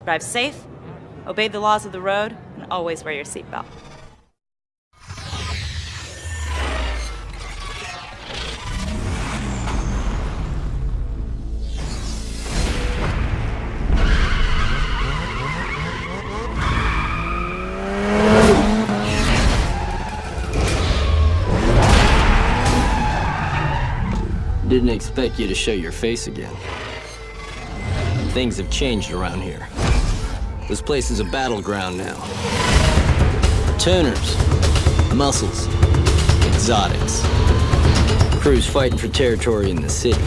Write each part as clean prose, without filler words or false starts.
Drive safe, obey the laws of the road, and always wear your seatbelt. Didn't expect you to show your face again. Things have changed around here. This place is a battleground now. Tuners, muscles, exotics. Crews fighting for territory in the city.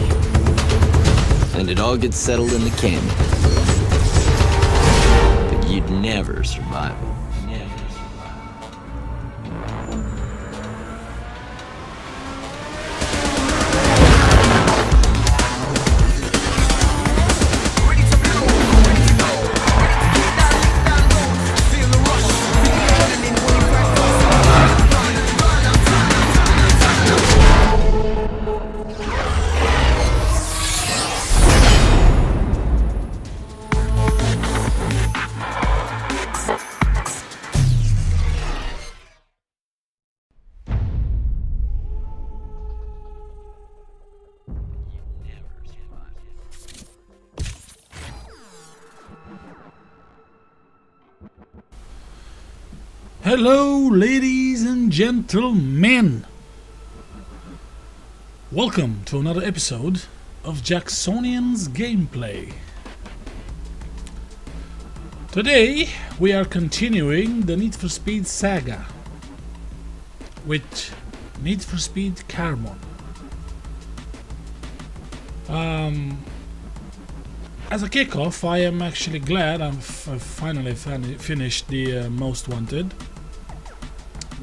And it all gets settled in the canyon. But you'd never survive it. Hello, ladies and gentlemen. Welcome to another episode of Jacksonian's Gameplay. Today we are continuing the Need for Speed saga with Need for Speed Carbon. As a kickoff, I am actually glad I've finally finished the Most Wanted,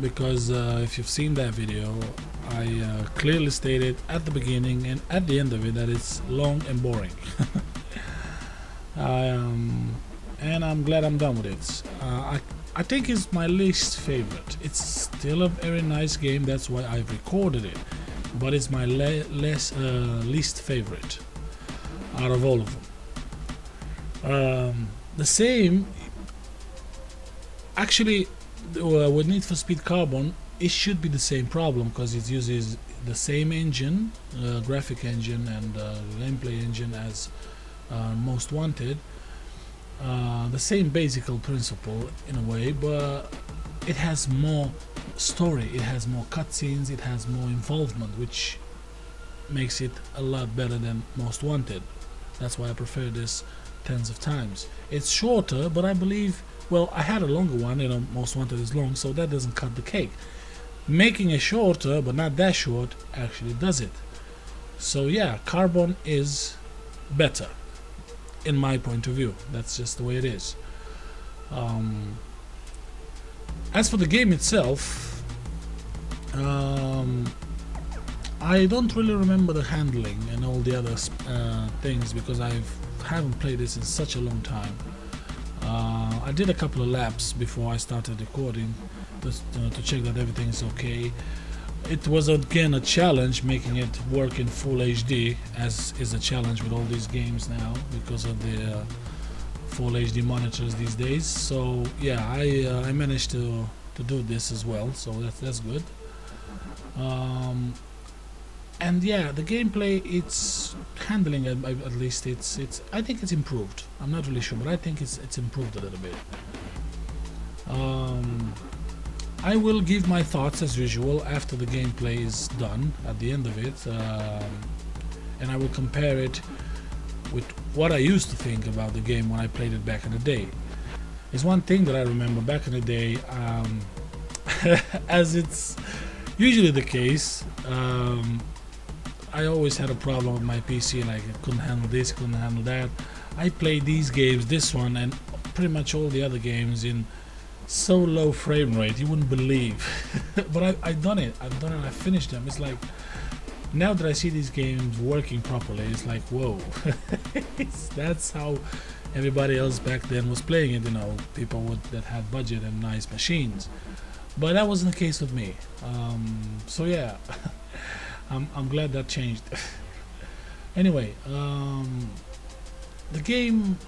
because if you've seen that video, I clearly stated at the beginning and at the end of it that it's long and boring. And I'm glad I'm done with it. I think it's my least favorite. It's still a very nice game, that's why I've recorded it, but it's my least favorite out of all of them. The same, actually, with Need for Speed Carbon, it should be the same problem, because it uses the same engine, graphic engine and gameplay engine as Most Wanted. The same basic principle in a way, but it has more story, it has more cutscenes, it has more involvement, which makes it a lot better than Most Wanted. That's why I prefer this tens of times. It's shorter, but I believe, well, I had a longer one, Most Wanted is long, so that doesn't cut the cake. Making it shorter, but not that short, actually does it. So yeah, Carbon is better, in my point of view. That's just the way it is. As for the game itself, I don't really remember the handling and all the other things, because I haven't played this in such a long time. I did a couple of laps before I started recording to check that everything is okay. It was again a challenge making it work in full HD, as is a challenge with all these games now because of the full HD monitors these days. So yeah, I managed to do this as well, so that's good. And yeah, the gameplay, it's handling at least it's I think it's improved. I'm not really sure, but I think it's improved a little bit. I will give my thoughts as usual after the gameplay is done, at the end of it, and I will compare it with what I used to think about the game when I played it back in the day. There's one thing that I remember back in the day, as it's usually the case, I always had a problem with my PC, like it couldn't handle this, couldn't handle that. I played these games, this one and pretty much all the other games, in so low frame rate you wouldn't believe. But I've done it, I finished them. It's like, now that I see these games working properly, it's like, whoa. That's how everybody else back then was playing it, people that had budget and nice machines. But that wasn't the case with me. So yeah, I'm glad that changed. Anyway, the game,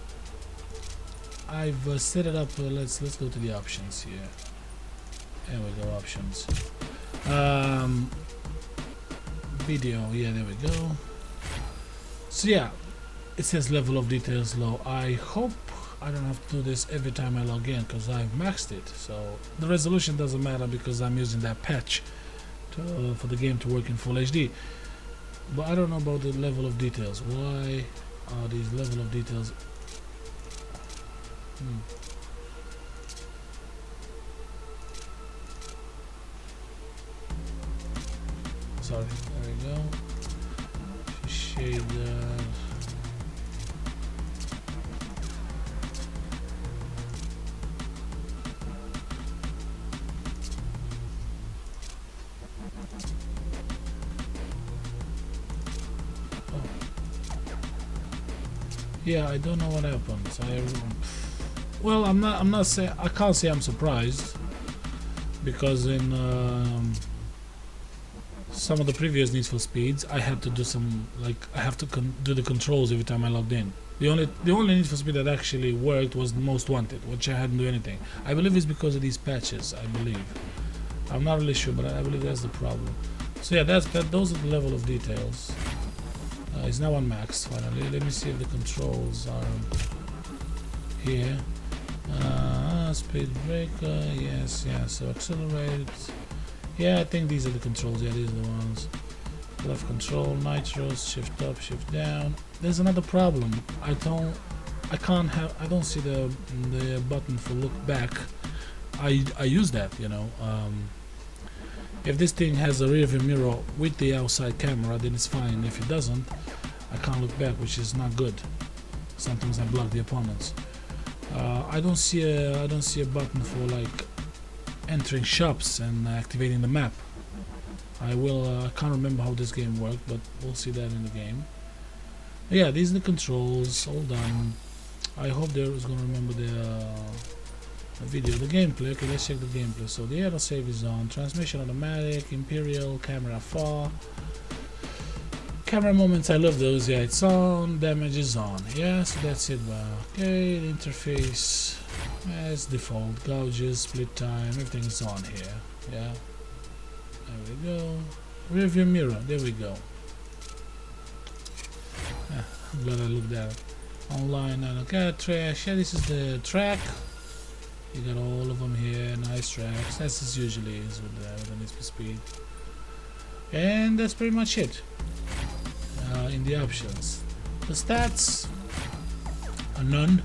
I've set it up. Let's go to the options here. There we go, options. Video, yeah, there we go. So yeah, it says level of details low. I hope I don't have to do this every time I log in because I've maxed it. So the resolution doesn't matter because I'm using that patch for the game to work in full HD. But I don't know about the level of details. Why are these level of details? Sorry, there we go. Shade that. Yeah, I don't know what happens. Well, I'm not saying, I can't say I'm surprised because in some of the previous Need for Speeds, I had to do some, like, I have to do the controls every time I logged in. The only Need for Speed that actually worked was the Most Wanted, which I hadn't do anything. I believe it's because of these patches. I believe. I'm not really sure, but I believe that's the problem. So yeah, those are the level of details. It's now on max finally. Let me see if the controls are here. Speed breaker, yes, so accelerate. Yeah, I think these are the controls. Yeah, these are the ones. Left control, nitros, shift up, shift down. There's another problem. I don't see the button for look back. I use that, you know. If this thing has a rear view mirror with the outside camera, then it's fine. If it doesn't, I can't look back, which is not good. Sometimes I block the opponents. I don't see a button for like entering shops and activating the map. I can't remember how this game worked, but we'll see that in the game. Yeah, these are the controls, all done. I hope there is gonna remember the video, the gameplay. Okay, let's check the gameplay. So the autosave is on, transmission automatic, imperial, camera far, camera moments, I love those. Yeah, it's on, damage is on. Yeah, so that's it. Okay, the interface as default, gouges, split time, everything is on here. Yeah, there we go. Rear view mirror, there we go. I'm glad I looked at it. Online and okay, trash. Yeah, this is the track. You got all of them here, nice tracks. As it usually is with the Need for Speed. And that's pretty much it in the options. The stats are none.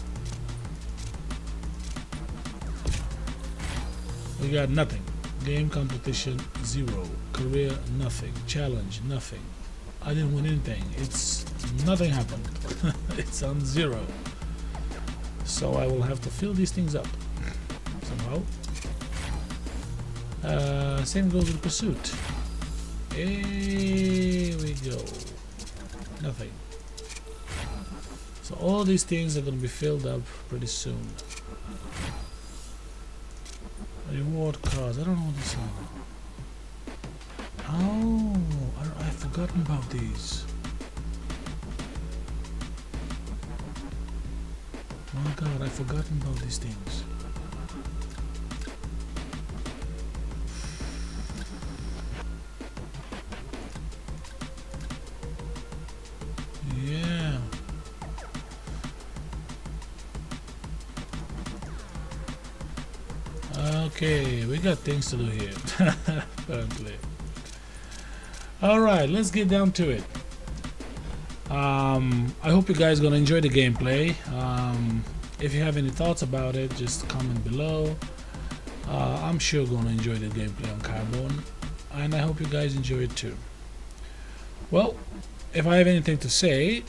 We got nothing. Game competition 0. Career nothing. Challenge nothing. I didn't win anything. It's nothing happened. It's on 0. So I will have to fill these things up somehow. Same goes with pursuit. Here we go. Nothing. So all these things are going to be filled up pretty soon. Reward cards. I don't know what these are. Oh, I've forgotten about these. My God, I've forgotten about these things. Yeah. Okay, we got things to do here, apparently. Alright, let's get down to it. I hope you guys gonna enjoy the gameplay. If you have any thoughts about it, just comment below. I'm sure gonna enjoy the gameplay on Carbon, and I hope you guys enjoy it too. Well, if I have anything to say,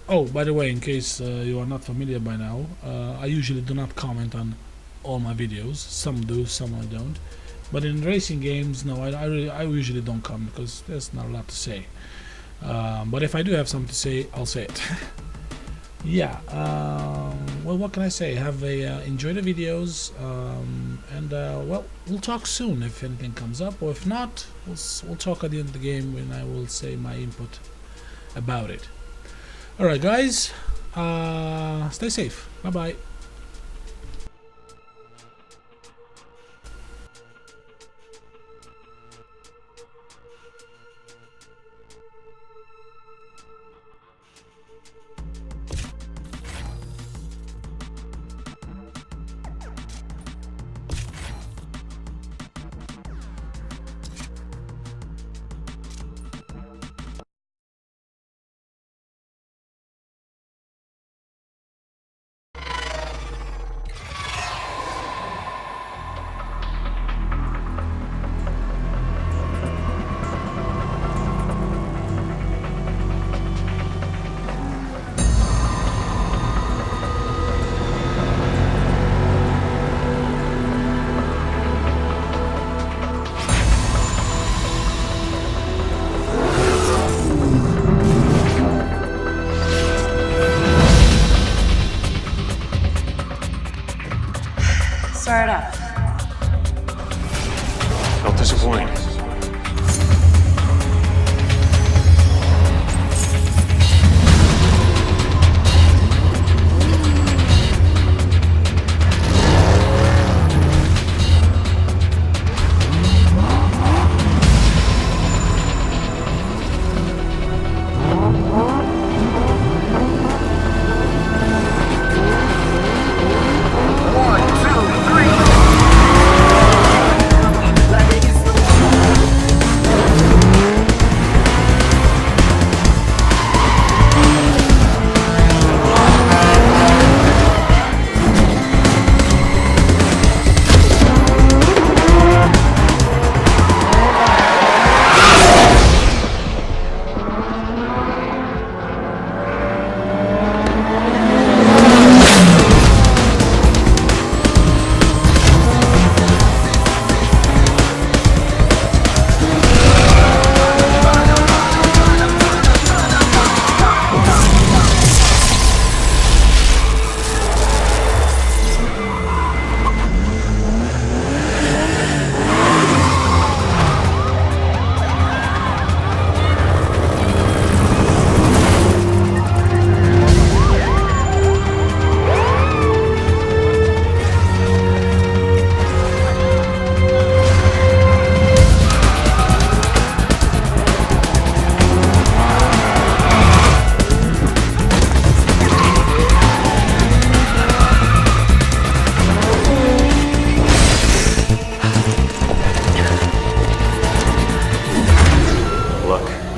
oh, by the way, in case you are not familiar by now, I usually do not comment on all my videos. Some do, some I don't. But in racing games, no, I usually don't comment because there's not a lot to say. But if I do have something to say, I'll say it. Yeah. Well, what can I say? Enjoy the videos, and well, we'll talk soon if anything comes up, or if not, we'll talk at the end of the game when I will say my input about it. All right, guys. Stay safe. Bye bye. Swear it up. Don't disappoint.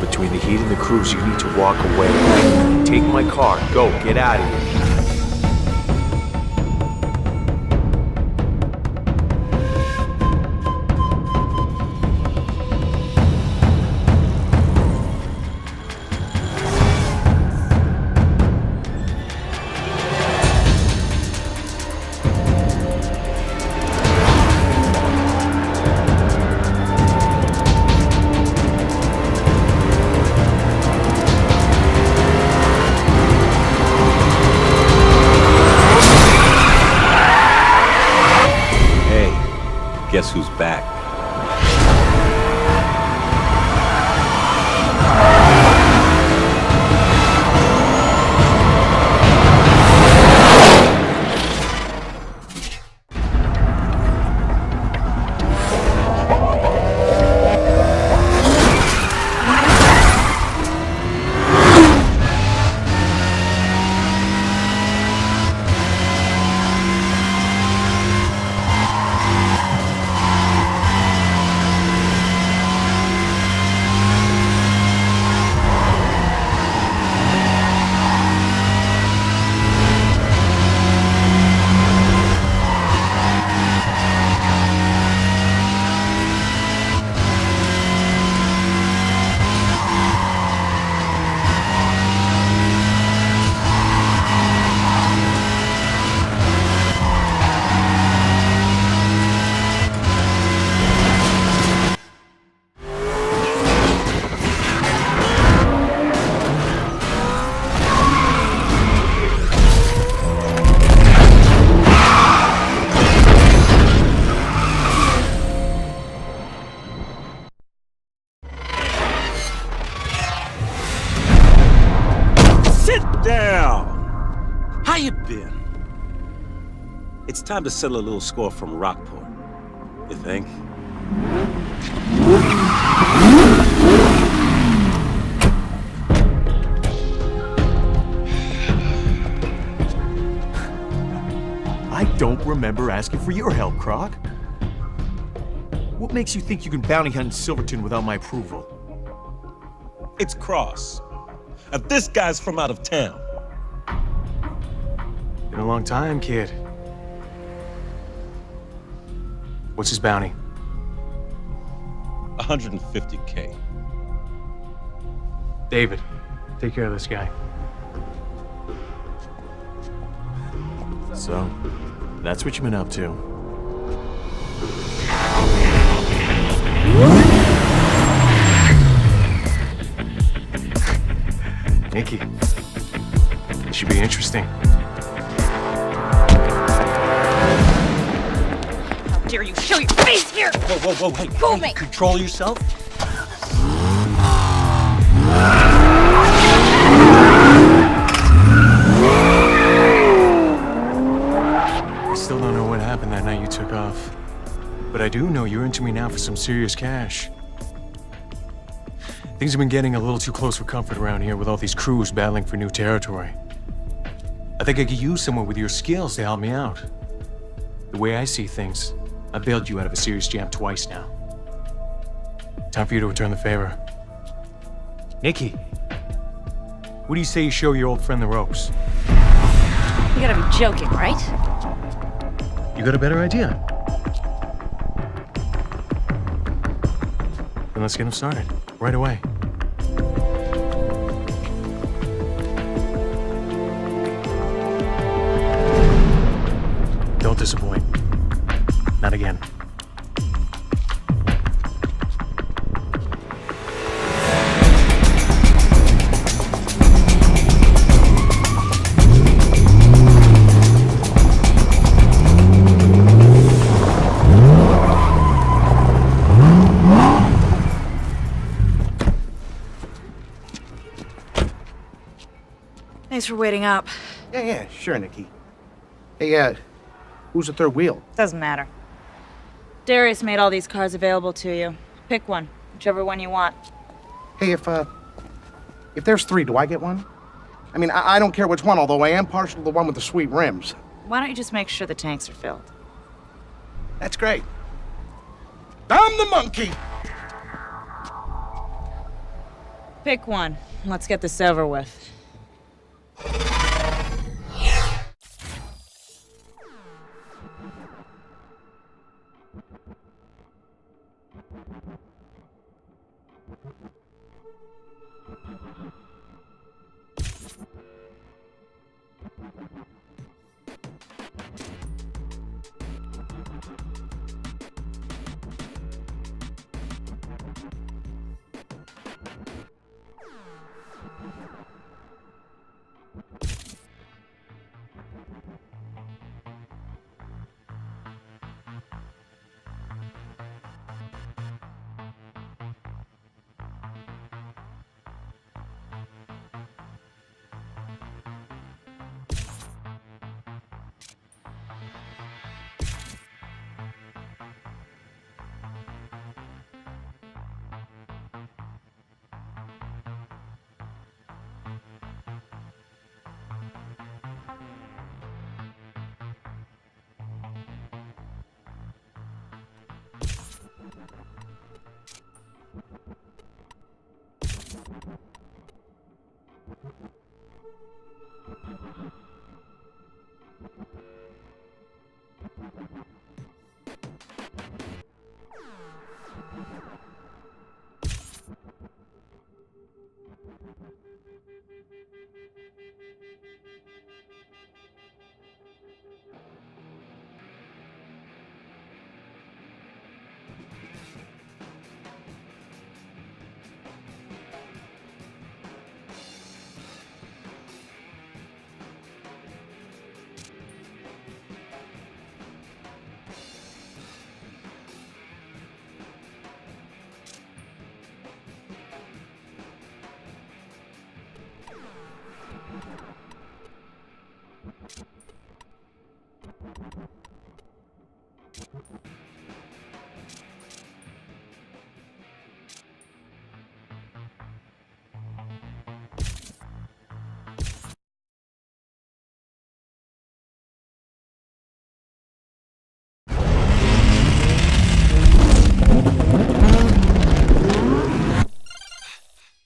Between the heat and the cruise, you need to walk away. Take my car. Go. Get out of here. Guess who's back? Down! How you been? It's time to settle a little score from Rockport. You think? I don't remember asking for your help, Croc. What makes you think you can bounty hunt in Silverton without my approval? It's Cross. Now this guy's from out of town. Been a long time, kid. What's his bounty? 150K. David, take care of this guy. So, that's what you've been up to. Nikki, this should be interesting. show your face here! Whoa, hey, Fool me! control yourself. I still don't know what happened that night you took off. But I do know you're into me now for some serious cash. Things have been getting a little too close for comfort around here with all these crews battling for new territory. I think I could use someone with your skills to help me out. The way I see things, I bailed you out of a serious jam twice now. Time for you to return the favor. Nikki, what do you say you show your old friend the ropes? You gotta be joking, right? You got a better idea? Then let's get him started, right away. Don't disappoint. Not again. Thanks for waiting up. Yeah, sure, Nikki. Hey, who's the third wheel? Doesn't matter. Darius made all these cars available to you. Pick one, whichever one you want. Hey, if there's three, do I get one? I mean, I don't care which one, although I am partial to the one with the sweet rims. Why don't you just make sure the tanks are filled? That's great. I'm the monkey! Pick one. Let's get this over with.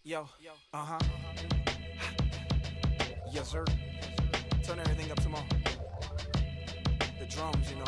Yo, yes, sir. Turn everything up tomorrow. The drums, you know.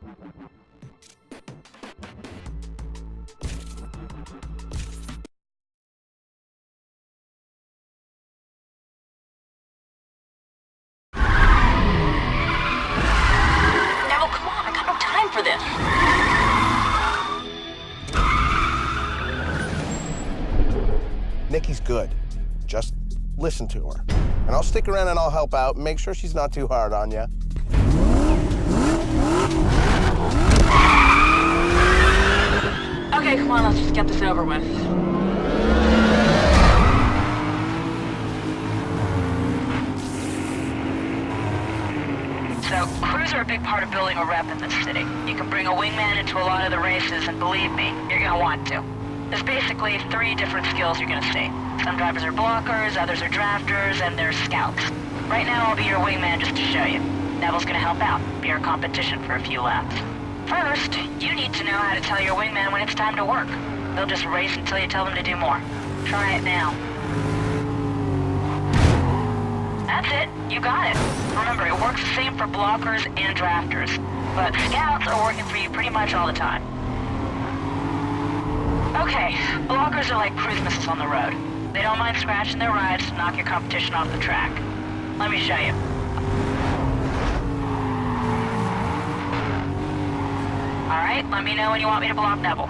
Neville, come on, I got no time for this. Nikki's good. Just listen to her. And I'll stick around and I'll help out. Make sure she's not too hard on you. Okay, come on, let's just get this over with. So, crews are a big part of building a rep in this city. You can bring a wingman into a lot of the races, and believe me, you're gonna want to. There's basically 3 different skills you're gonna see. Some drivers are blockers, others are drafters, and there's scouts. Right now, I'll be your wingman just to show you. Neville's gonna help out, be our competition for a few laps. First, you need to know how to tell your wingman when it's time to work. They'll just race until you tell them to do more. Try it now. That's it, you got it. Remember, it works the same for blockers and drafters, but scouts are working for you pretty much all the time. Okay, blockers are like cruise missiles on the road. They don't mind scratching their rides to knock your competition off the track. Let me show you. Alright, let me know when you want me to block Neville.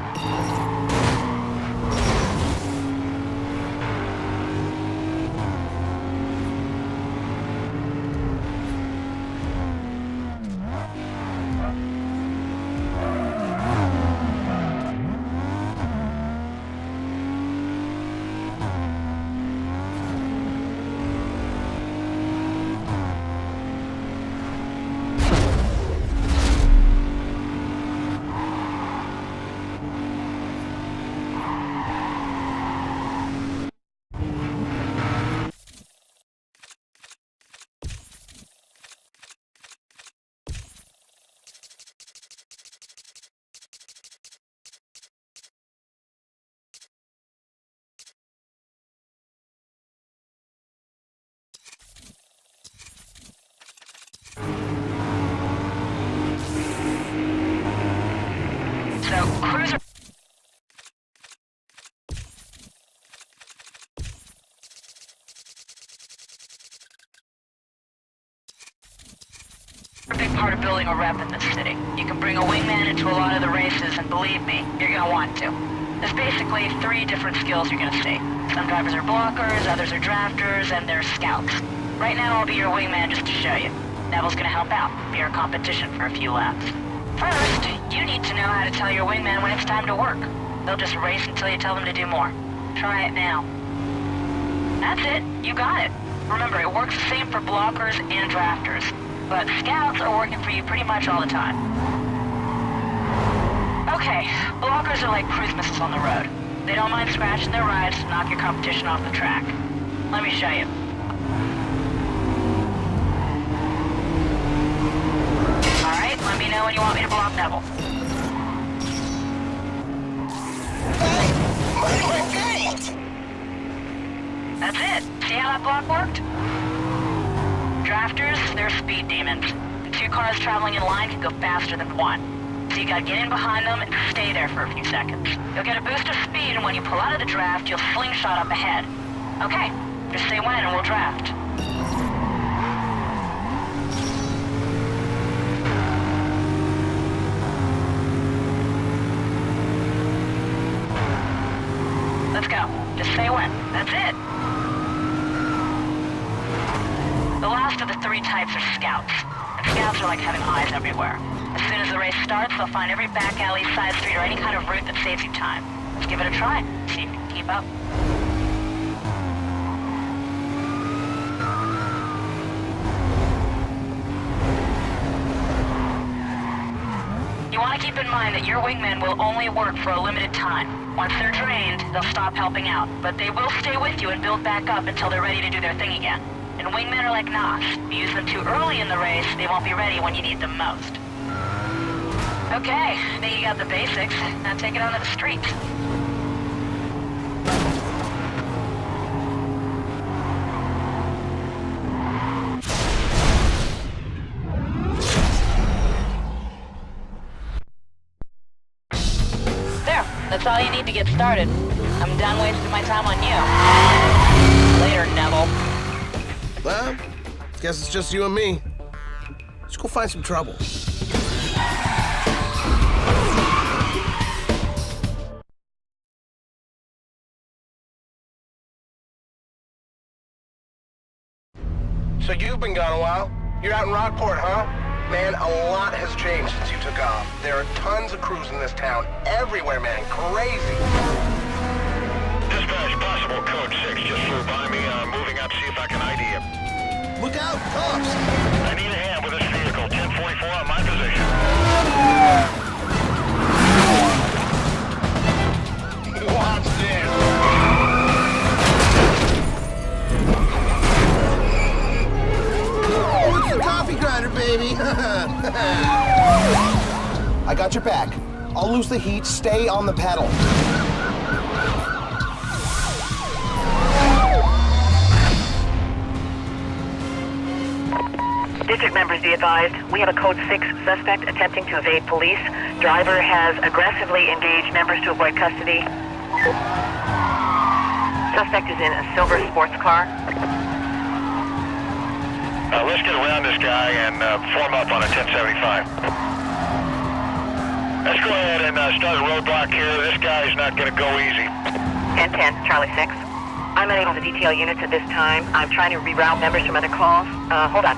So, crews are a big part of building a rep in this city. You can bring a wingman into a lot of the races, and believe me, you're gonna want to. There's basically 3 different skills you're gonna see. Some drivers are blockers, others are drafters, and there's scouts. Right now, I'll be your wingman just to show you. Neville's gonna help out, be our competition for a few laps. First, you need to know how to tell your wingman when it's time to work. They'll just race until you tell them to do more. Try it now. That's it, you got it. Remember, it works the same for blockers and drafters, but scouts are working for you pretty much all the time. Okay, blockers are like cruise missiles on the road. They don't mind scratching their rides to knock your competition off the track. Let me show you. Alright, let me know when you want me to block Neville. That's it. See how that block worked? Drafters, they're speed demons. 2 cars traveling in line can go faster than 1. So you gotta get in behind them and stay there for a few seconds. You'll get a boost of speed, and when you pull out of the draft, you'll slingshot up ahead. Okay, just say when and we'll draft. Let's go. Just say when. That's it. The last of the 3 types are scouts. And scouts are like having eyes everywhere. As soon as the race starts, they'll find every back alley, side street, or any kind of route that saves you time. Let's give it a try. See if you can keep up. You want to keep in mind that your wingmen will only work for a limited time. Once they're drained, they'll stop helping out, but they will stay with you and build back up until they're ready to do their thing again. And wingmen are like NOS. If you use them too early in the race, they won't be ready when you need them most. Okay, I think you got the basics. Now take it onto the street. all you need to get started. I'm done wasting my time on you. Later, Neville. Well, guess it's just you and me. Let's go find some trouble. So you've been gone a while. You're out in Rockport, huh? Man, a lot has changed since you took off. There are tons of crews in this town. Everywhere, man. Crazy. Dispatch, possible code 6 just flew by me. I'm moving up to see if I can ID him. Look out, cops! I need a hand with this vehicle. 1044 on my position. Watch this. Oh, it's the coffee grinder, baby. I got your back. I'll lose the heat. Stay on the pedal. District members be advised, we have a Code 6 suspect attempting to evade police. Driver has aggressively engaged members to avoid custody. Suspect is in a silver sports car. Let's get around this guy and form up on a 1075. Let's go ahead and start a roadblock here. This guy's not going to go easy. 10-10, Charlie 6. I'm unable to detail units at this time. I'm trying to reroute members from other calls. Hold on.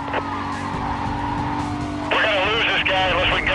We're going to lose this guy unless we can